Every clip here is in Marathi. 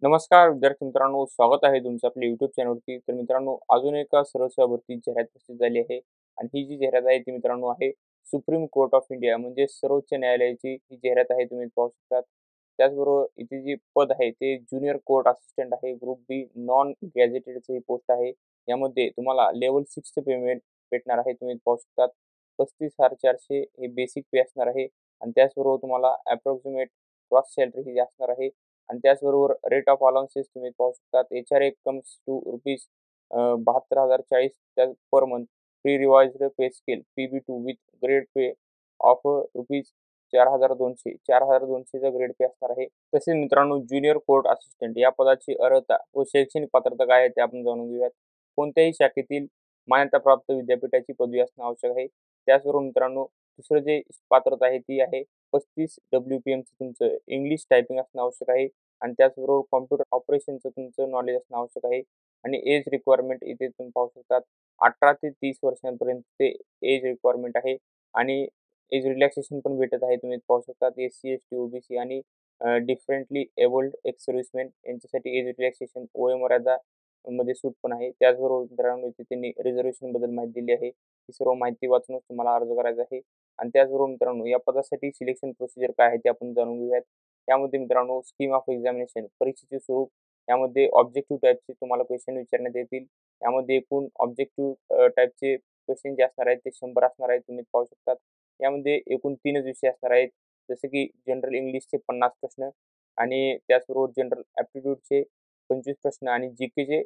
नमस्कार विद्यार्थी मित्रांनो, स्वागत आहे तुमचं आपल्या YouTube चॅनलवरती. तर मित्रांनो, अजून एका सर्व सेवा भरती जाहिरात प्रसिद्ध झाली आहे आणि ही जी जाहिरात आहे ती मित्रांनो आहे सुप्रीम कोर्ट ऑफ इंडिया म्हणजे सर्वोच्च न्यायालयाची ही जाहिरात आहे, तुम्ही पाहू शकता. त्याचबरोबर इथे जे पद आहे ते ज्युनियर कोर्ट असिस्टंट आहे, ग्रुप बी नॉन गॅझेटेडची ही पोस्ट आहे. यामध्ये तुम्हाला लेव्हल 6चं पेमेंट भेटणार आहे, तुम्ही पाहू शकता. 35,400 हे बेसिक पे असणार आहे आणि त्याचबरोबर तुम्हाला अप्रॉक्सिमेट ग्रॉस सॅलरी ही असणार आहे. आणि त्याचबरोबर रेट ऑफ अलाउन्सेस तुम्ही पाहू शकता. HR कम्स टू रुपीज 72,040 त्या per month. Pre revised pay scale PB2 with grade pay of rupees 4,200 4,200चा ग्रेड पे असणार आहे. तसेच मित्रांनो, ज्युनियर कोर्ट असिस्टंट या पदाची अर्हता व शैक्षणिक पात्रता काय आहे ते आपण जाणून घेऊयात. कोणत्याही शाखेतील मान्यताप्राप्त विद्यापीठाची पदवी असणं आवश्यक आहे. त्याचबरोबर मित्रांनो, दुसरं जे पात्रता आहे ती आहे 35 WPMचं तुमचं इंग्लिश टायपिंग असणं आवश्यक आहे आणि त्याचबरोबर कॉम्प्युटर ऑपरेशनचं तुमचं नॉलेज असणं आवश्यक आहे. आणि एज रिक्वायरमेंट इथे तुम्ही पाहू शकता 18 ते 30 वर्षांपर्यंत ते एज रिक्वायरमेंट आहे आणि एज रिलॅक्सेशन पण भेटत आहे. तुम्ही पाहू शकता SC, ST, OBC आणि डिफरंटली एबल्ड एक्स सर्व्हिसमॅन यांच्यासाठी एज रिलॅक्सेशन वयोमर्यादा मध्ये सूट पण आहे. त्याचबरोबर मित्रांनो, इथे त्यांनी रिझर्वेशनबद्दल माहिती दिली आहे. ही सर्व माहिती वाचूनच तुम्हाला अर्ज करायचा आहे. आणि त्याचबरोबर मित्रांनो, या पदासाठी सिलेक्शन प्रोसिजर काय आहे ते आपण जाणून घेऊयात. यामध्ये मित्रांनो, स्कीम ऑफ एक्झामिनेशन परीक्षेचे स्वरूप, यामध्ये ऑब्जेक्टिव्ह टाईपचे तुम्हाला क्वेश्चन विचारण्यात येतील. यामध्ये एकूण ऑब्जेक्टिव्ह टाईपचे क्वेश्चन जे असणार आहेत ते 100 असणार आहेत, तुम्ही पाहू शकता. यामध्ये एकूण 3च विषय असणार आहेत, जसे की जनरल इंग्लिशचे 50 प्रश्न आणि त्याचबरोबर जनरल ॲप्टिट्यूडचे 25 प्रश्न आणि GKचे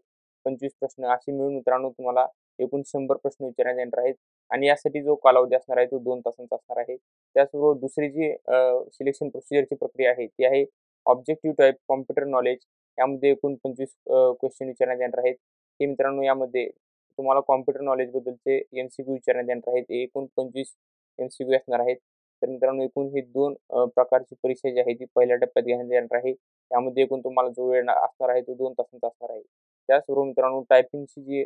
25 प्रश्न असे मिळून मित्रांनो तुम्हाला एकूण 100 प्रश्न विचारण्यात येणार आहेत. आणि यासाठी जो कालावधी असणार आहे तो 2 तासांचा असणार आहे. त्याचबरोबर दुसरी जी सिलेक्शन प्रोसिजरची प्रक्रिया आहे ती आहे ऑब्जेक्टिव्ह टाइप कॉम्प्युटर नॉलेज. यामध्ये एकूण 25 क्वेश्चन विचारण्यात येणार आहेत. हे मित्रांनो, यामध्ये तुम्हाला कॉम्प्युटर नॉलेजबद्दलचे MCQ विचारण्यात येणार आहेत. एकूण 25 MCQ असणार आहेत. तर मित्रांनो, एकूण ही 2 प्रकारची परीक्षा जी आहे ती पहिल्या टप्प्यात घेण्यात येणार आहे. यामध्ये एकूण तुम्हाला जो वेळ असणार आहे तो 2 तासांचा असणार आहे. त्याचबरोबर मित्रांनो, टायपिंगची जी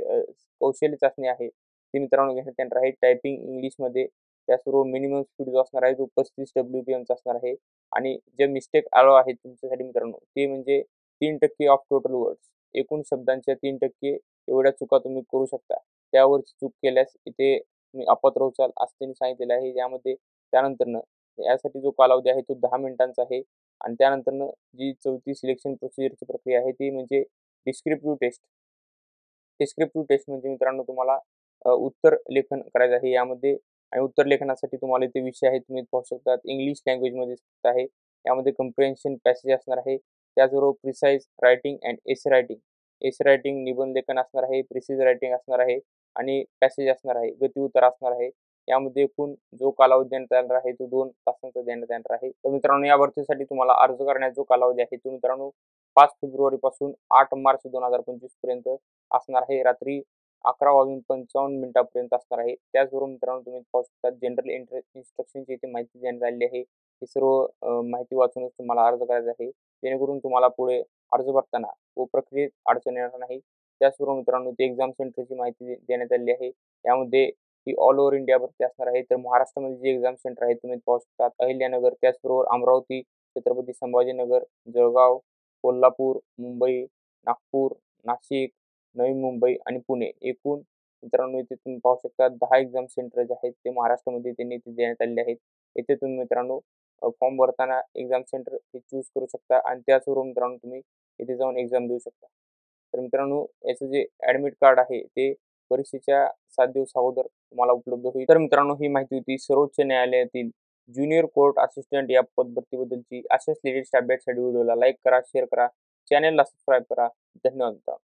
कौशल्य चाचणी आहे ती मित्रांनो घेण्यात येणार आहे टायपिंग इंग्लिशमध्ये. त्याचबरोबर मिनिमम स्पीड जो असणार आहे तो 35 WPMचा असणार आहे. आणि जे मिस्टेक अलाउ आहेत तुमच्यासाठी मित्रांनो, ते म्हणजे 3% ऑफ टोटल वर्ड्स. एकूण शब्दांच्या 3% एवढ्या चुका तुम्ही करू शकता. त्यावरची चूक केल्यास इथे तुम्ही अपात्र होचाल असं त्यांनी सांगितलेलं आहे. यामध्ये त्यानंतरनं यासाठी जो कालावधी आहे तो 10 मिनिटांचा आहे. आणि त्यानंतरनं जी चौथी सिलेक्शन प्रोसिजरची प्रक्रिया आहे ती म्हणजे डिस्क्रिप्टिव्ह टेस्ट. डिस्क्रिप्टिव्ह टेस्ट म्हणजे मित्रांनो तुम्हाला उत्तर लेखन करायचं आहे यामध्ये. आणि उत्तर लेखनासाठी तुम्हाला इथे विषय आहेत, तुम्ही पाहू शकता इंग्लिश लँग्वेजमध्ये आहे. यामध्ये कम्प्रिहेन्शन पॅसेज असणार आहे. त्याचबरोबर precise writing and essay writing. Essay writing निबंध लेखन असणार आहे, प्रिसाइज रायटिंग असणार आहे आणि पॅसेज असणार आहे, गती उतार असणार आहे. यामध्ये एकूण जो कालावधी देण्यात येणार आहे तो 2 तासांचा देण्यात येणार आहे. तर मित्रांनो, या भरतीसाठी तुम्हाला अर्ज करण्याचा जो कालावधी आहे तो मित्रांनो 5 फेब्रुवारीपासून 8 मार्च 2025 पर्यंत असणार आहे. रात्री 11:55 असणार आहे. त्याचबरोबर मित्रांनो, तुम्ही पाहू शकता जनरल इन्स्ट्रक्शनची इथे माहिती देण्यात आलेली आहे. ही सर्व माहिती वाचूनच तुम्हाला अर्ज करायचा आहे, जेणेकरून तुम्हाला पुढे अर्ज भरताना व प्रक्रियेत अडचण येणार नाही. त्याचबरोबर मित्रांनो, ती एक्झाम सेंटरची माहिती देण्यात आलेली आहे. यामध्ये ही ऑल ओव्हर इंडिया भरती असणार आहे. तर महाराष्ट्रामध्ये जे एक्झाम सेंटर आहेत तुम्ही पाहू शकता अहिल्यानगर, त्याचबरोबर अमरावती, छत्रपती संभाजीनगर, जळगाव, कोल्हापूर, मुंबई, नागपूर, नाशिक, नवी मुंबई आणि पुणे. एकूण मित्रांनो इथे तुम्ही पाहू शकता 10 एक्झाम सेंटर जे आहेत ते महाराष्ट्रामध्ये त्यांनी इथे देण्यात आलेले आहेत. येथे तुम्ही मित्रांनो फॉर्म भरताना एक्झाम सेंटर हे चूज करू शकता आणि त्याचबरोबर मित्रांनो तुम्ही इथे जाऊन एक्झाम देऊ शकता. तर मित्रांनो, याचं जे ॲडमिट कार्ड आहे ते परीक्षेच्या 7 दिवस अगोदर तुम्हाला उपलब्ध होईल. तर मित्रांनो, ही माहिती होती सर्वोच्च न्यायालयातील ज्युनियर कोर्ट असिस्टंट या पदभरतीबद्दलची. अशाच लेटेस्ट अपडेटसाठी व्हिडिओला लाईक करा, शेअर करा, चॅनेलला सबस्क्राईब करा. धन्यवाद मित्रांनो.